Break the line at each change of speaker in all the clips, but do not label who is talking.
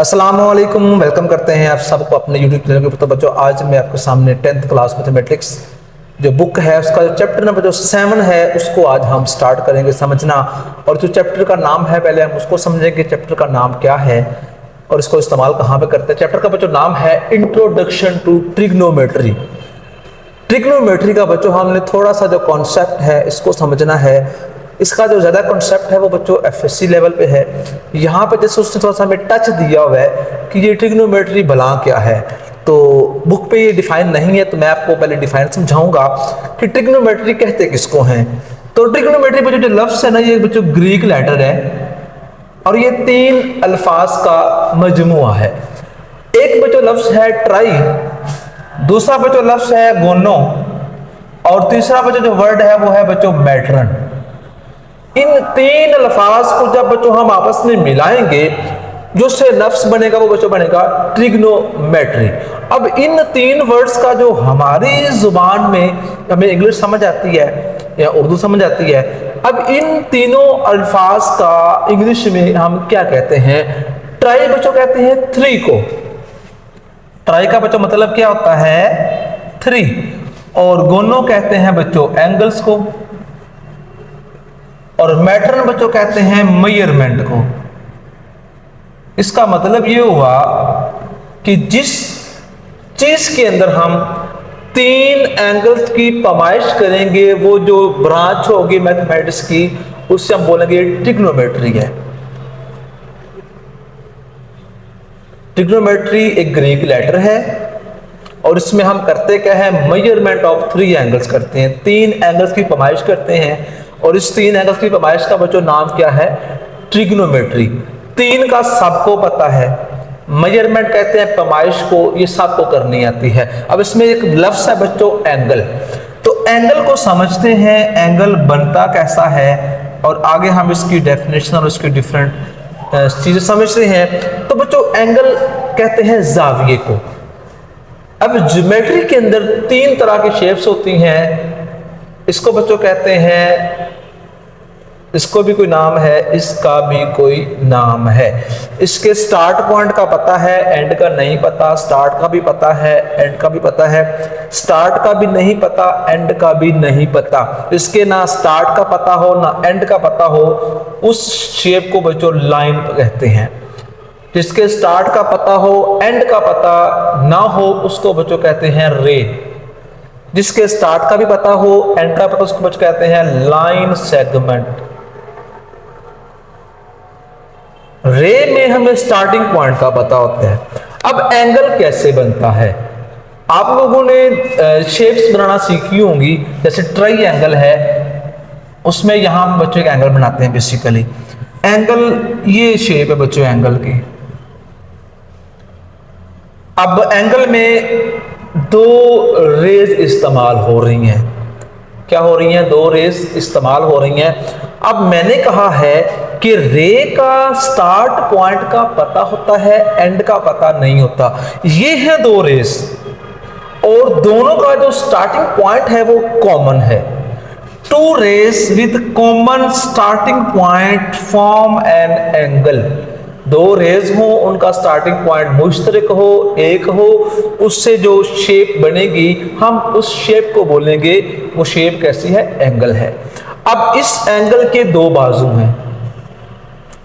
अस्सलामुअलैकुम, वेलकम करते हैं आप सबको अपने यूट्यूब चैनल के ऊपर। तो बच्चों, आज मैं आपके सामने 10th क्लास मैथमेटिक्स जो बुक है उसका जो चैप्टर नंबर जो 7 है उसको आज हम स्टार्ट करेंगे समझना। और जो चैप्टर का नाम है पहले हम उसको समझेंगे, चैप्टर का नाम क्या है और इसको इस्तेमाल कहाँ पे करते हैं। चैप्टर का बच्चों नाम है इंट्रोडक्शन टू ट्रिग्नोमेट्री। ट्रिग्नोमेट्री का बच्चों हमने थोड़ा सा जो कॉन्सेप्ट है इसको समझना है। इसका जो ज़्यादा कॉन्सेप्ट है वो बच्चों एफएससी लेवल पे है। यहाँ पे जैसे उसने थोड़ा सा हमें टच दिया हुआ है कि ये ट्रिग्नोमेट्री भला क्या है, तो बुक पे ये डिफाइन नहीं है, तो मैं आपको पहले डिफाइन समझाऊंगा कि ट्रिग्नोमेट्री कहते किसको हैं। तो ट्रिग्नोमेट्री बच्चों जो लफ्ज़ है ना, ये बच्चों ग्रीक लेटर है और ये 3 अल्फाज का मजमुआ है। एक बच्चों लफ्ज़ है ट्राई, दूसरा बच्चों लफ्ज़ है गोनो और तीसरा बच्चों जो वर्ड है वो है बच्चों मैट्रन। इन 3 अल्फाज को जब बच्चों हम आपस में मिलाएंगे जो से लफ्ज बनेगा वो बच्चों बनेगा ट्रिग्नोमेट्री। अब इन 3 वर्ड्स का जो हमारी जुबान में हमें इंग्लिश समझ आती है या उर्दू समझ आती है, अब इन तीनों अल्फाज का इंग्लिश में हम क्या कहते हैं। ट्राई बच्चों कहते हैं 3 को। ट्राई का बच्चों मतलब क्या होता है 3। और गोनो कहते हैं बच्चों एंगल्स को और मैट्रन बच्चों कहते हैं मेजरमेंट को। इसका मतलब ये हुआ कि जिस चीज के अंदर हम 3 एंगल्स की पैमाइश करेंगे वो जो ब्रांच होगी मैथमेटिक्स की उससे हम बोलेंगे ट्रिग्नोमेट्री है। ट्रिग्नोमेट्री एक ग्रीक लेटर है और इसमें हम करते क्या है, मेजरमेंट ऑफ 3 एंगल्स करते हैं, 3 एंगल्स की पैमाइश करते हैं। और इस 3 एंगल्स की पैमाइश का बच्चों नाम क्या है, ट्रिग्नोमेट्री। 3 का सबको पता है, मेजरमेंट कहते हैं पैमाइश को, ये सबको करनी आती है। अब इसमें एक लफ्ज है बच्चों एंगल, तो एंगल को समझते हैं, एंगल बनता कैसा है और आगे हम इसकी डेफिनेशन और इसकी डिफरेंट चीजें समझते हैं। तो बच्चों एंगल कहते हैं जाविये को। अब ज्योमेट्री के अंदर 3 तरह की शेप्स होती हैं। इसको बच्चों कहते हैं, इसको भी कोई नाम है, इसका भी कोई नाम है। इसके स्टार्ट पॉइंट का पता है, एंड का नहीं पता। स्टार्ट का भी पता है, एंड का भी पता है। स्टार्ट का भी नहीं पता, एंड का भी नहीं पता। इसके ना स्टार्ट का पता हो ना एंड का पता हो, उस शेप को बच्चों लाइन कहते हैं। जिसके स्टार्ट का पता हो एंड का पता ना हो उसको बच्चों कहते हैं रे। जिसके स्टार्ट का भी पता हो एंड का पता उसको बच्चों कहते हैं लाइन सेगमेंट। रे में हमें स्टार्टिंग पॉइंट का पता होता है। अब एंगल कैसे बनता है, आप लोगों ने शेप्स बनाना सीखी होंगी, जैसे ट्राई एंगल है उसमें यहां हम बच्चों एक एंगल बनाते हैं। बेसिकली एंगल ये शेप है बच्चों एंगल की। अब एंगल में 2 रेज इस्तेमाल हो रही हैं। क्या हो रही हैं, 2 रेज इस्तेमाल हो रही हैं। अब मैंने कहा है कि रे का स्टार्ट पॉइंट का पता होता है, एंड का पता नहीं होता। ये है 2 रेज और दोनों का जो स्टार्टिंग पॉइंट है वो कॉमन है। 2 rays with common starting point form an angle. 2 rays हो, उनका स्टार्टिंग पॉइंट मुश्तरक हो, एक हो, उससे जो शेप बनेगी हम उस शेप को बोलेंगे, वो शेप कैसी है, एंगल है। अब इस एंगल के 2 बाजू हैं।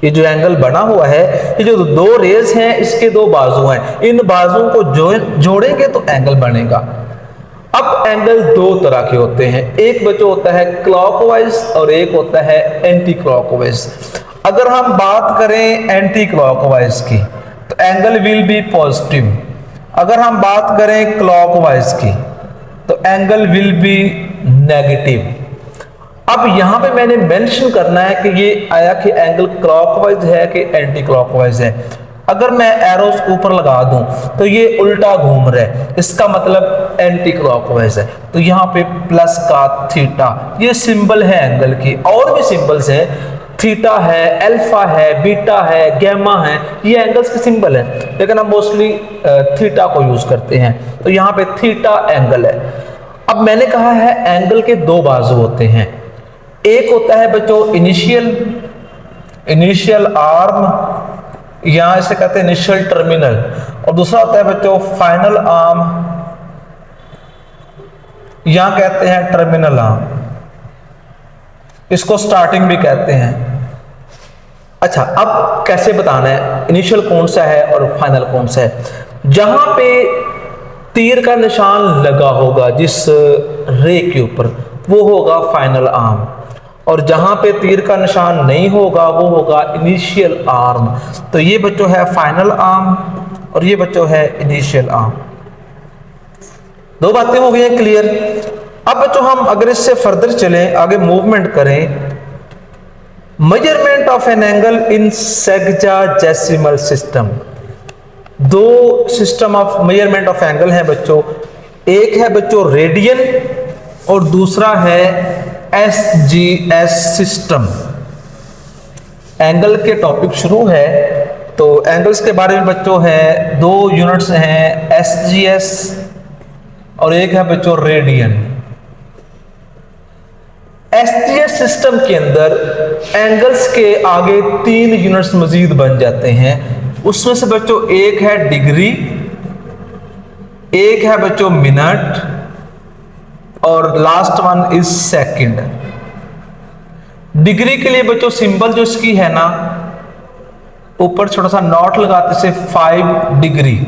ये जो एंगल बना हुआ है, ये जो 2 रेज हैं इसके 2 बाजू हैं। इन बाजुओं को जोड़ेंगे तो एंगल बनेगा। अब एंगल 2 तरह के होते हैं, एक बच्चों होता है क्लॉकवाइज और एक होता है एंटी क्लॉकवाइज। अगर हम बात करें एंटी क्लॉकवाइज की तो एंगल विल बी पॉजिटिव। अगर हम बात करें क्लॉकवाइज की तो एंगल विल बी नेगेटिव। अब यहां पे मैंने मेंशन करना है कि ये आया कि एंगल क्लॉकवाइज है कि एंटी क्लॉकवाइज है। अगर मैं एरोस ऊपर लगा दूं तो ये उल्टा घूम रहा है, इसका मतलब एंटी क्लॉकवाइज है। तो यहाँ पे प्लस का थीटा, ये सिंबल है एंगल की। और भी सिंबल्स हैं, थीटा है, अल्फा है, बीटा है, गैमा है, ये एंगल्स के सिंबल है, लेकिन हम मोस्टली थीटा को यूज करते हैं। तो यहाँ पे थीटा एंगल है। अब मैंने कहा है एंगल के 2 बाजू होते हैं। एक होता है बच्चों इनिशियल आर्म, यहाँ इसे कहते हैं इनिशियल टर्मिनल, और दूसरा होता है बच्चों फाइनल आर्म, यहाँ कहते हैं टर्मिनल आर्म, इसको स्टार्टिंग भी कहते हैं। अच्छा, अब कैसे बताना है इनिशियल कौन सा है और फाइनल कौन सा है। जहां पे तीर का निशान लगा होगा जिस रे के ऊपर, वो होगा फाइनल आर्म, और जहां पे तीर का निशान नहीं होगा वो होगा इनिशियल आर्म। तो ये बच्चों है फाइनल आर्म और ये बच्चों है इनिशियल आर्म। दो बातें हो गई हैं क्लियर। अब बच्चों हम अगर इससे फर्दर चलें, आगे मूवमेंट करें, measurement of an angle in sexagesimal system. दो system of measurement of angle है बच्चों, एक है बच्चों रेडियन और दूसरा है SGS सिस्टम। एंगल के टॉपिक शुरू है, तो एंगल्स के बारे में बच्चों है, दो यूनिट्स हैं SGS और एक है बच्चों रेडियन। SGS सिस्टम के अंदर एंगल्स के आगे 3 यूनिट्स मजीद बन जाते हैं। उसमें से बच्चों एक है डिग्री, एक है बच्चों मिनट और last one is second. Degree के लिए बच्चों सिंबल जो इसकी है ना, ऊपर छोटा सा नॉट लगाते से 5 डिग्री।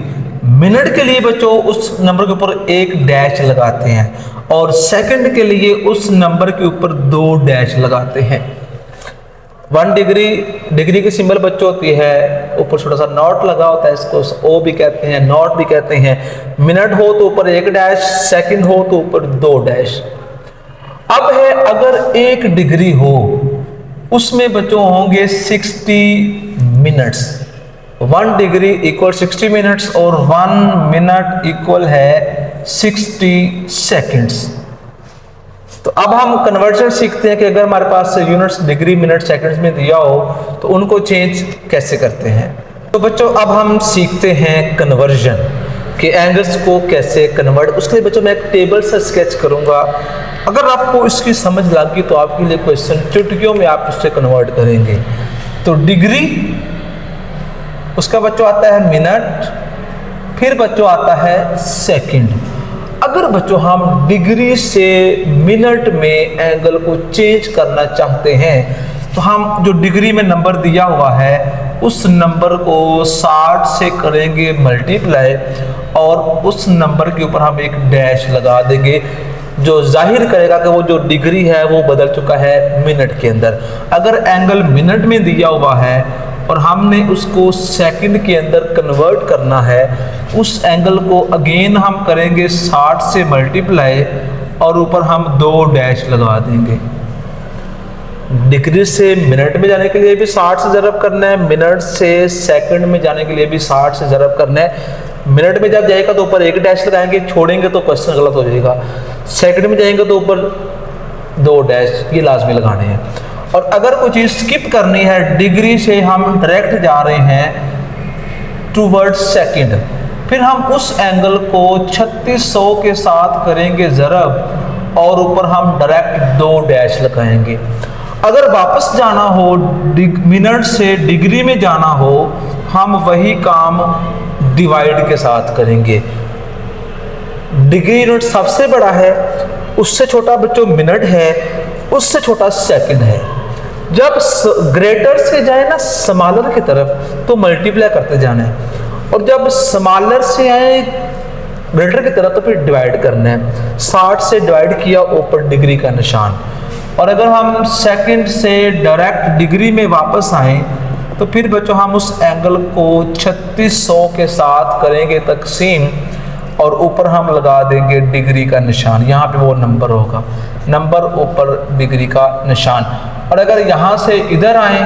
मिनट के लिए बच्चों उस नंबर के ऊपर एक डैश लगाते हैं और सेकंड के लिए उस नंबर के ऊपर 2 डैश लगाते हैं। 1 डिग्री, डिग्री की सिंबल बच्चों होती है ऊपर छोटा सा नॉट लगा होता है, इसको ओ भी कहते हैं, नॉट भी कहते हैं। मिनट हो तो ऊपर 1 डैश, सेकंड हो तो ऊपर 2 डैश। अब है अगर 1 डिग्री हो, उसमें बच्चों होंगे 60 मिनट्स। 1 डिग्री इक्वल 60 मिनट्स और 1 मिनट इक्वल है 60 सेकंड्स। तो अब हम कन्वर्जन सीखते हैं कि अगर हमारे पास यूनिट्स डिग्री मिनट सेकंड्स में दिया हो तो उनको चेंज कैसे करते हैं। तो बच्चों अब हम सीखते हैं कन्वर्जन कि एंगल्स को कैसे कन्वर्ट। उसके लिए बच्चों मैं एक टेबल से स्केच करूंगा, अगर आपको इसकी समझ लगी तो आपके लिए क्वेश्चन चुटकियों में आप उससे कन्वर्ट करेंगे। तो डिग्री, उसका बच्चों आता है मिनट, फिर बच्चों आता है सेकंड। अगर बच्चों हम डिग्री से मिनट में एंगल को चेंज करना चाहते हैं तो हम जो डिग्री में नंबर दिया हुआ है उस नंबर को 60 से करेंगे मल्टीप्लाई और उस नंबर के ऊपर हम एक डैश लगा देंगे जो जाहिर करेगा कि वो जो डिग्री है वो बदल चुका है मिनट के अंदर। अगर एंगल मिनट में दिया हुआ है और हमने उसको सेकंड के अंदर कन्वर्ट करना है, उस एंगल को अगेन हम करेंगे 60 से मल्टीप्लाई और ऊपर हम 2 डैश लगा देंगे। डिग्री से मिनट में जाने के लिए भी 60 से ज़रब करना है, मिनट से सेकंड में जाने के लिए भी 60 से ज़रब करना है। मिनट में जब जाएगा तो ऊपर 1 डैश लगाएंगे, छोड़ेंगे तो क्वेश्चन गलत हो जाएगा। सेकंड में जाएंगे तो ऊपर 2 डैश ये लाजमी लगाने हैं। और अगर कोई चीज़ स्किप करनी है, डिग्री से हम डायरेक्ट जा रहे हैं टूवर्ड्स सेकंड, फिर हम उस एंगल को 3600 के साथ करेंगे ज़रब और ऊपर हम डायरेक्ट 2 डैश लगाएंगे। अगर वापस जाना हो, मिनट से डिग्री में जाना हो, हम वही काम डिवाइड के साथ करेंगे। डिग्री यूनिट सबसे बड़ा है, उससे छोटा बच्चों मिनट है, उससे छोटा सेकंड है। जब ग्रेटर से जाए ना स्मॉलर की तरफ तो मल्टीप्लाई करते जाना है, और जब स्मॉलर से आए ग्रेटर की तरफ तो फिर डिवाइड करना है। 60 से डिवाइड किया, ऊपर डिग्री का निशान। और अगर हम सेकंड से डायरेक्ट डिग्री में वापस आए तो फिर बच्चों हम उस एंगल को 3600 के साथ करेंगे तकसीम और ऊपर हम लगा देंगे डिग्री का निशान। यहाँ पे वो नंबर होगा, नंबर ऊपर डिग्री का निशान। और अगर यहाँ से इधर आए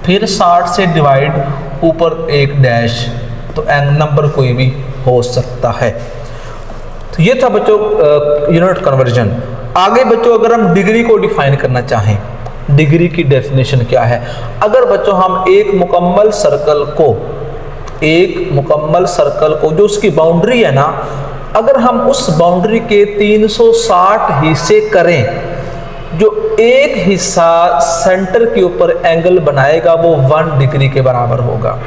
फिर 60 से डिवाइड, ऊपर 1 डैश, तो नंबर कोई भी हो सकता है। तो ये था बच्चों यूनिट कन्वर्जन। आगे बच्चों अगर हम डिग्री को डिफाइन करना चाहें, डिग्री की डेफिनेशन क्या है। अगर बच्चों हम एक मुकम्मल सर्कल को जो उसकी बाउंड्री है ना, अगर हम उस बाउंड्री के 360 हिस्से करें, जो एक हिस्सा सेंटर के ऊपर एंगल बनाएगा वो 1 डिग्री के बराबर होगा।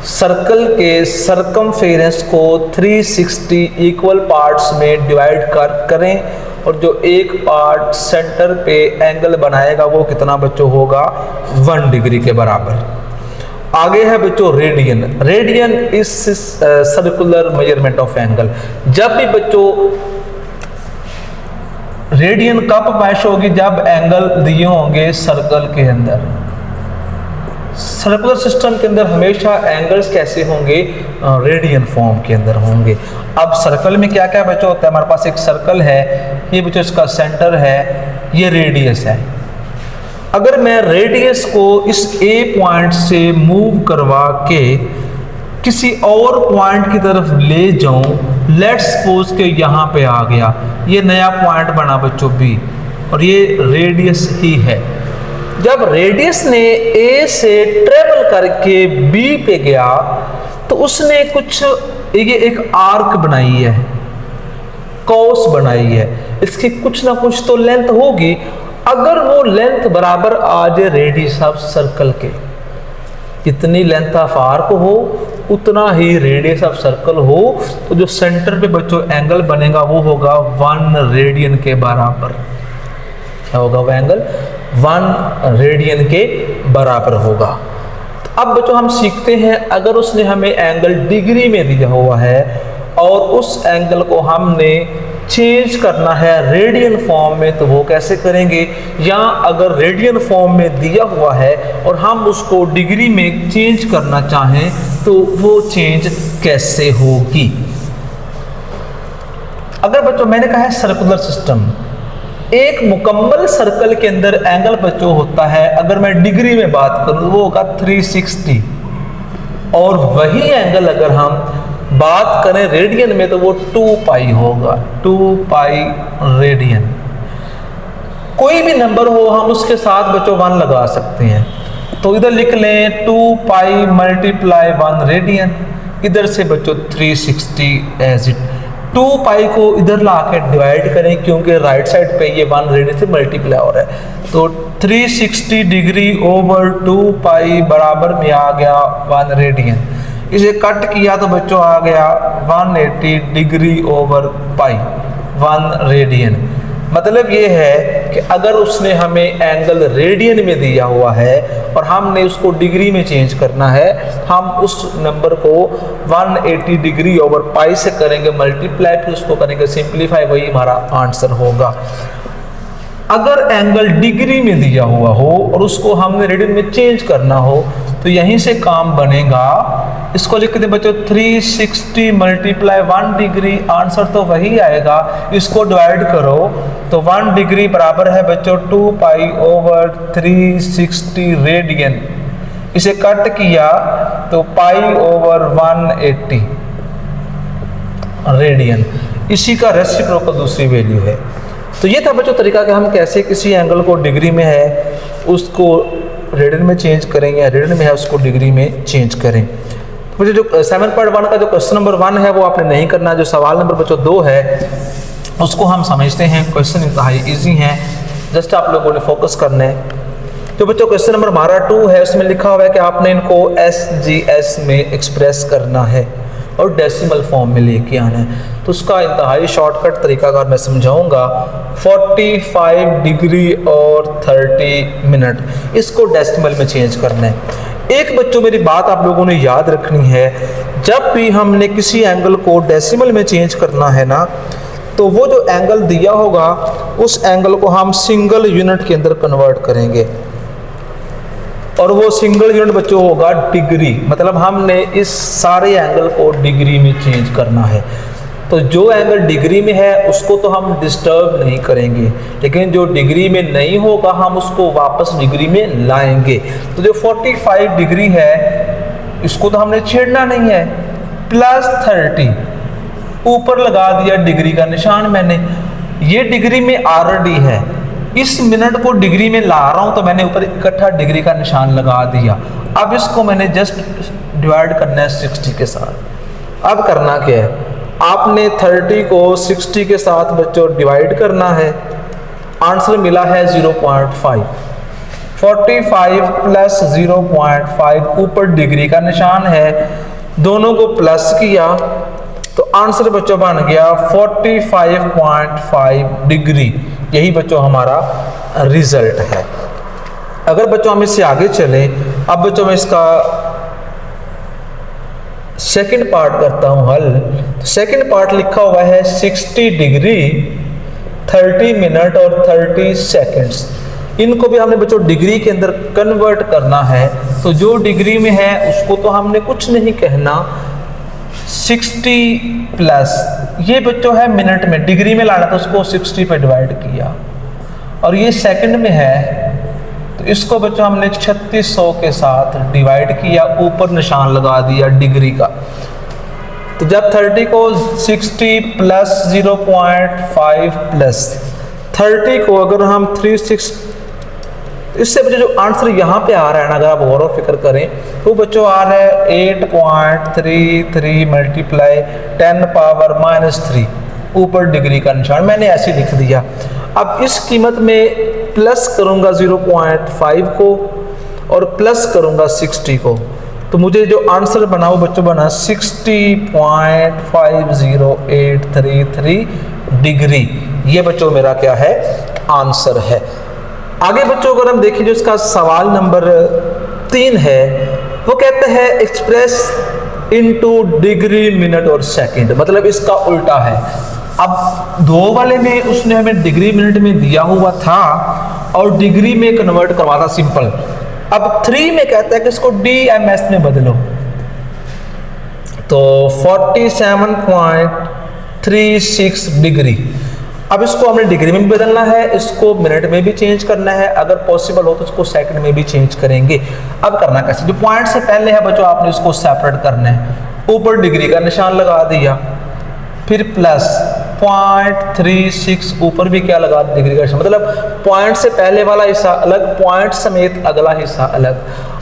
सर्कल के सरकमफेरेंस को 360 इक्वल पार्ट्स में डिवाइड करें और जो एक पार्ट सेंटर पे एंगल बनाएगा वो कितना बच्चों होगा 1 डिग्री के बराबर। आगे है बच्चों radian. Radian is circular measurement of angle. जब भी बच्चों रेडियन कब मैच होगी, जब एंगल दिए होंगे सर्कल के अंदर। सर्कुलर सिस्टम के अंदर हमेशा एंगल्स कैसे होंगे, रेडियन फॉर्म के अंदर होंगे। अब सर्कल में क्या क्या बच्चों होता है, हमारे पास एक सर्कल है, ये बच्चों इसका सेंटर है, ये रेडियस है। अगर मैं रेडियस को इस ए पॉइंट से मूव करवा के किसी और पॉइंट की तरफ ले जाऊं, लेट्स सपोज के यहाँ पे आ गया, ये नया पॉइंट बना बच्चों बी और ये रेडियस ही है। जब रेडियस ने ए से ट्रेवल करके बी पे गया तो उसने कुछ ये एक आर्क बनाई है, कॉस बनाई है, इसकी कुछ ना कुछ तो लेंथ होगी। अगर वो लेंथ बराबर आ जाए रेडियस ऑफ सर्कल के, इतनी लेंथ ऑफ आर्क हो उतना ही रेडियस ऑफ सर्कल हो, तो जो सेंटर पे बच्चों एंगल बनेगा वो होगा 1 रेडियन के बराबर। क्या होगा वो एंगल 1 रेडियन के बराबर होगा। तो अब बच्चों हम सीखते हैं, अगर उसने हमें एंगल डिग्री में दिया हुआ है और उस एंगल को हमने चेंज करना है रेडियन फॉर्म में, तो वो कैसे करेंगे। या अगर रेडियन फॉर्म में दिया हुआ है और हम उसको डिग्री में चेंज करना चाहें तो वो चेंज कैसे होगी। अगर बच्चों मैंने कहा है सर्कुलर सिस्टम, एक मुकम्मल सर्कल के अंदर एंगल बच्चों होता है, अगर मैं डिग्री में बात करूं वो होगा 360, और वही एंगल अगर हम बात करें रेडियन में तो वो 2 पाई होगा, 2 पाई रेडियन। कोई भी नंबर हो हम उसके साथ बच्चों 1 लगा सकते हैं, तो इधर लिख लें 2 पाई मल्टीप्लाई 1 रेडियन, इधर से बच्चों 360 एज इट। 2 पाई को इधर ला के डिवाइड करें क्योंकि राइट साइड पे ये 1 रेडियन से मल्टीप्लाई हो रहा है, तो 360 डिग्री ओवर 2 पाई बराबर में आ गया 1 रेडियन। इसे कट किया तो बच्चों आ गया 180 डिग्री ओवर पाई 1 रेडियन। मतलब ये है कि अगर उसने हमें एंगल रेडियन में दिया हुआ है और हमने उसको डिग्री में चेंज करना है, हम उस नंबर को 180 डिग्री ओवर पाई से करेंगे मल्टीप्लाई, फिर उसको करेंगे सिंप्लीफाई, वही हमारा आंसर होगा। अगर एंगल डिग्री में दिया हुआ हो और उसको हमने रेडियन में चेंज करना हो तो यहीं से काम बनेगा। इसको लिख दें बच्चों 360 मल्टीप्लाई 1 डिग्री, आंसर तो वही आएगा। इसको डिवाइड करो तो 1 डिग्री बराबर है बच्चों 2 पाई ओवर 360 रेडियन। इसे कट किया तो पाई ओवर 180 रेडियन। इसी का रेसिप्रोकल दूसरी वैल्यू है। तो ये था बच्चों तरीका कि हम कैसे किसी एंगल को डिग्री में है उसको रेडियन में चेंज करें या रेडियन में है उसको डिग्री में चेंज करें। मुझे जो 7.1 का जो क्वेश्चन नंबर 1 है वो आपने नहीं करना। जो सवाल नंबर बच्चों 2 है उसको हम समझते हैं। क्वेश्चन इंतहाई ईजी है, जस्ट आप लोगों ने फोकस करना है। जो बच्चों क्वेश्चन नंबर हमारा 2 है उसमें लिखा हुआ है कि आपने इनको SGS में एक्सप्रेस करना है और डेसिमल फॉर्म में लेके आना है। तो उसका इंतहाई शॉर्टकट तरीका अगर मैं समझाऊंगा, 45 डिग्री और 30 मिनट, इसको डेसिमल में चेंज करना है। एक बच्चों मेरी बात आप लोगों ने याद रखनी है, जब भी हमने किसी एंगल को डेसिमल में चेंज करना है ना, तो वो जो एंगल दिया होगा उस एंगल को हम सिंगल यूनिट के अंदर कन्वर्ट करेंगे और वो सिंगल यूनिट बच्चों होगा डिग्री। मतलब हमने इस सारे एंगल को डिग्री में चेंज करना है। तो जो एंगल डिग्री में है उसको तो हम डिस्टर्ब नहीं करेंगे, लेकिन जो डिग्री में नहीं होगा हम उसको वापस डिग्री में लाएंगे। तो जो 45 डिग्री है इसको तो हमने छेड़ना नहीं है, प्लस 30 ऊपर लगा दिया डिग्री का निशान मैंने। ये डिग्री में ऑलरेडी है, इस मिनट को डिग्री में ला रहा हूं तो मैंने ऊपर इकट्ठा डिग्री का निशान लगा दिया। अब इसको मैंने जस्ट डिवाइड करना है 60 के साथ। अब करना क्या है, आपने 30 को 60 के साथ बच्चों डिवाइड करना है। आंसर मिला है 0.5। 45 प्लस 0.5 ऊपर डिग्री का निशान है, दोनों को प्लस किया तो आंसर बच्चों बन गया 45.5 डिग्री। यही बच्चों हमारा रिजल्ट है। अगर बच्चों हम इससे आगे चलें, अब बच्चों मैं इसका सेकंड पार्ट करता हूं हल। सेकंड पार्ट लिखा हुआ है 60 डिग्री 30 मिनट और 30 सेकंड्स। इनको भी हमने बच्चों डिग्री के अंदर कन्वर्ट करना है, तो जो डिग्री में है उसको तो हमने कुछ नहीं कहना, 60 प्लस ये बच्चों है मिनट में, डिग्री में लाना तो उसको 60 पे डिवाइड किया, और ये सेकंड में है तो इसको बच्चों हमने 3600 के साथ डिवाइड किया, ऊपर निशान लगा दिया डिग्री का। तो जब 30 को 60 प्लस 0.5 प्लस 30 को अगर हम 36, इससे बच्चों जो आंसर यहाँ पे आ रहा है ना, अगर आप गौर और फिक्र करें तो बच्चों आ रहा है 8.33 मल्टीप्लाई 10 पावर -3, ऊपर डिग्री का निशान मैंने ऐसे लिख दिया। अब इस कीमत में प्लस करूँगा 0.5 को और प्लस करूँगा 60 को, तो मुझे जो आंसर बना वो बच्चों बना 60.50833 डिग्री। ये बच्चों मेरा क्या है, आंसर है। आगे बच्चों अगर हम देखें जो इसका सवाल नंबर 3 है, वो कहता है एक्सप्रेस इनटू डिग्री मिनट और सेकंड, मतलब इसका उल्टा है। अब 2 वाले में उसने हमें डिग्री मिनट में दिया हुआ था और डिग्री में कन्वर्ट करवाना सिंपल। अब 3 में कहता है कि इसको DMS में बदलो, तो 47.36 डिग्री। अब इसको हमने डिग्री में भी बदलना है, इसको मिनट में भी चेंज करना है, अगर पॉसिबल हो तो इसको सेकंड में भी चेंज करेंगे। अब करना कैसे, जो पॉइंट से पहले है बच्चों आपने इसको सेपरेट करना है, ऊपर डिग्री का निशान लगा दिया, फिर प्लस 0.36 ऊपर भी क्या लगा डिग्री का निशान, मतलब पॉइंट से पहले वाला हिस्सा अलग, पॉइंट समेत अगला हिस्सा अलग।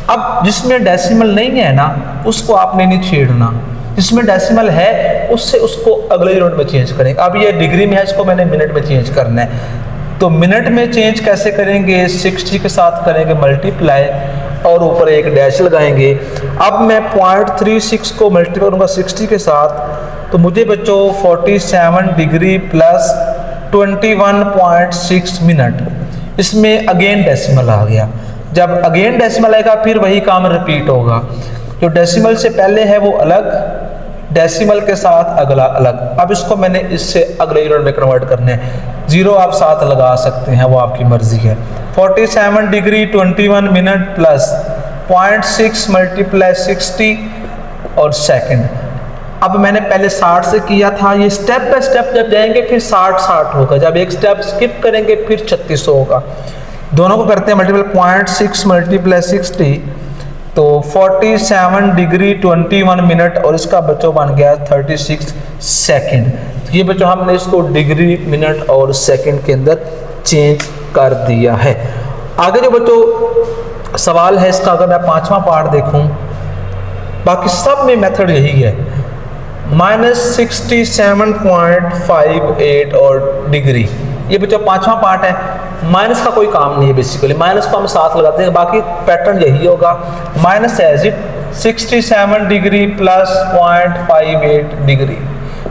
अब जिसमें डेसिमल नहीं है ना उसको आपने नहीं छेड़ना, जिसमें डेसिमल है उससे उसको अगले यूनिट में चेंज करेंगे। अब ये डिग्री में है, इसको मैंने मिनट में चेंज करना है, तो मिनट में चेंज कैसे करेंगे, 60 के साथ करेंगे मल्टीप्लाई और ऊपर एक डैश लगाएंगे। अब मैं 0.36 को मल्टीप्लाई करूँगा 60 के साथ, तो मुझे बच्चों 47 डिग्री प्लस 21.6 मिनट, इसमें अगेन डेसिमल आ गया। जब अगेन डेसिमल आएगा फिर वही काम रिपीट होगा, जो डेसिमल से पहले है वो अलग, डेसिमल के साथ अगला अलग। अब इसको मैंने इससे अगले यूनिट में कन्वर्ट करने हैं, 0 आप साथ लगा सकते हैं, वो आपकी मर्जी है। 47 डिग्री 21 मिनट प्लस 0.6 मल्टीप्लाई 60 और सेकंड। अब मैंने पहले 60 से किया था, ये स्टेप बाय स्टेप जब जाएंगे फिर 60 होगा, जब एक स्टेप स्किप करेंगे फिर 3600 होगा। दोनों को करते हैं मल्टीप्लाई, 0.6 मल्टीप्लाई 60 तो 47 डिग्री 21 मिनट और इसका बच्चों बन गया 36 सेकंड। तो ये बच्चों हमने इसको डिग्री मिनट और सेकंड के अंदर चेंज कर दिया है। आगे जो बच्चों सवाल है इसका, अगर मैं 5वां पार्ट देखूं, बाकी सब में मेथड यही है, -67.58 और डिग्री। ये बच्चों 5वां पार्ट है, माइनस का कोई काम नहीं है, बेसिकली माइनस को हम साथ लगाते हैं, बाकी पैटर्न यही होगा। Minus as it 67 degree plus 0.58 degree,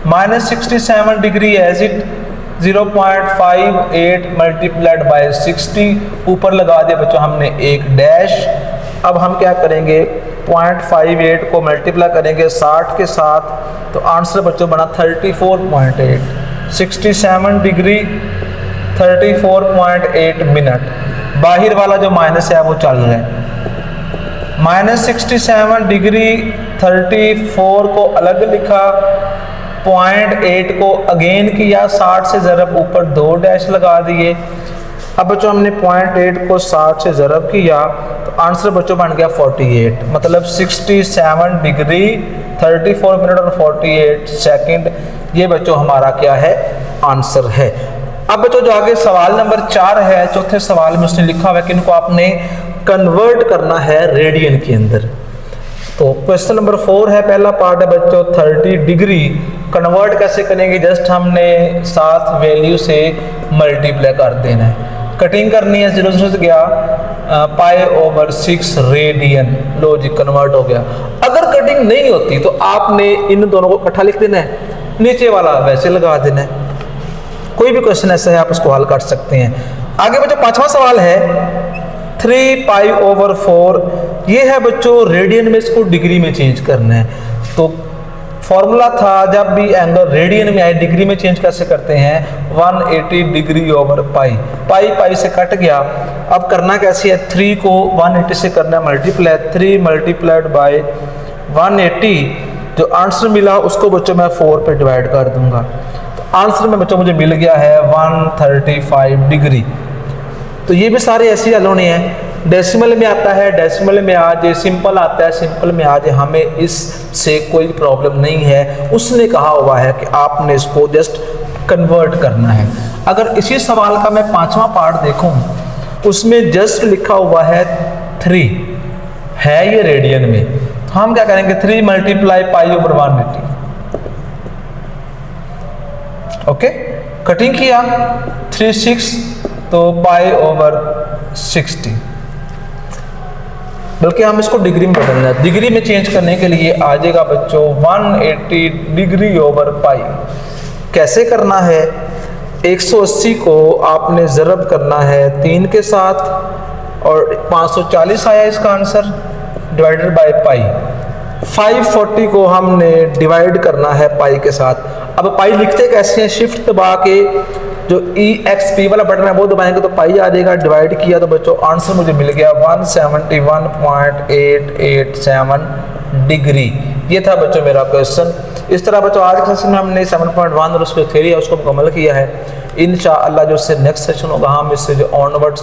-67 degree as it 0.58 multiplied by 60, ऊपर लगा दिया बच्चों हमने एक डैश। अब हम क्या करेंगे, 0.58 को मल्टीप्लाई करेंगे 60 के साथ, तो आंसर बच्चों बना 34.8। 67 डिग्री 34.8 मिनट, बाहर वाला जो माइनस है वो चल रहा है। -67 डिग्री 34 को अलग लिखा, 0.8 को अगेन किया, 60 से ज़रब ऊपर 2 डैश लगा दिए। अब बच्चों हमने 0.8 को 60 से ज़रब किया तो आंसर बच्चों बन गया 48, मतलब 67 डिग्री 34 मिनट और 48 सेकंड। ये बच्चों हमारा क्या है, आंसर है। अब बच्चों जो आगे सवाल नंबर 4 है, चौथे सवाल में उसने लिखा हुआ है कि इनको आपने कन्वर्ट करना है रेडियन के अंदर। तो क्वेश्चन नंबर 4 है, पहला पार्ट है बच्चों 30 डिग्री कन्वर्ट कैसे करेंगे, जस्ट हमने साथ वैल्यू से मल्टीप्लाई कर देना है। कटिंग करनी है, 0 से गया π/6 रेडियन, लो जी कन्वर्ट हो गया। अगर कटिंग नहीं होती तो आपने इन दोनों को इकट्ठा लिख देना है, नीचे वाला वैसे लगा देना है। कोई भी क्वेश्चन ऐसा है आप उसको हल कर सकते हैं। आगे बच्चों 5वां सवाल है 3π/4, ये है बच्चों रेडियन में, इसको डिग्री में चेंज करना है। तो फॉर्मूला था जब भी एंगल रेडियन में आए डिग्री में चेंज कैसे करते हैं, 180 डिग्री ओवर पाई, पाई से कट गया। अब करना कैसे है, 3 को 180 से करना है मल्टीप्लाई, 3 मल्टीप्लाइड बाय 180, जो आंसर मिला उसको बच्चों मैं 4 पे डिवाइड कर दूंगा। तो आंसर में बच्चों मुझे मिल गया है 135 डिग्री। तो ये भी सारे ऐसे हल होने हैं। डेसिमल में आता है, डेसिमल में आ जाए, सिंपल आता है, सिंपल में आ जाए, हमें इससे कोई प्रॉब्लम नहीं है। उसने कहा हुआ है कि आपने इसको जस्ट कन्वर्ट करना है। अगर इसी सवाल का मैं 5वां पार्ट देखूं, उसमें जस्ट लिखा हुआ है 3 है ये रेडियन में, तो हम क्या करेंगे 3 मल्टीप्लाई π/180। ओके, कटिंग किया 3 6 तो π/60, बल्कि हम इसको डिग्री में बदलना है। डिग्री में चेंज करने के लिए आ जाएगा बच्चों 180 डिग्री ओवर पाई। कैसे करना है, 180 को आपने ज़रब करना है 3 के साथ और 540 आया इसका आंसर, डिवाइडेड बाय पाई। 540 को हमने डिवाइड करना है पाई के साथ। अब पाई लिखते कैसे हैं, शिफ्ट दबा के जो EXP वाला बटन है वो दबाएंगे तो पाई आ जाएगा। डिवाइड किया तो बच्चों आंसर मुझे मिल गया 171.887 डिग्री। ये था बच्चों मेरा क्वेश्चन। इस तरह बच्चों आज के सेशन में हमने 7.1 और उसकी थ्योरी है उसको मुकम्मल किया है। इंशाअल्लाह जो उससे नेक्स्ट सेशन होगा हम इससे जो ऑनवर्ड्स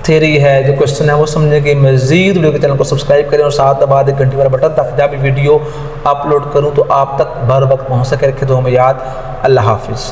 थ्योरी है, जो क्वेश्चन है वो समझने की मजीद वीडियो के चैनल को सब्सक्राइब करें और साथ दबा दें घंटी वाला बटन, ताकि जब भी वीडियो अपलोड करूं तो आप तक बर वक्त पहुंच सके। रखे तो हमें याद। अल्लाह हाफिज़।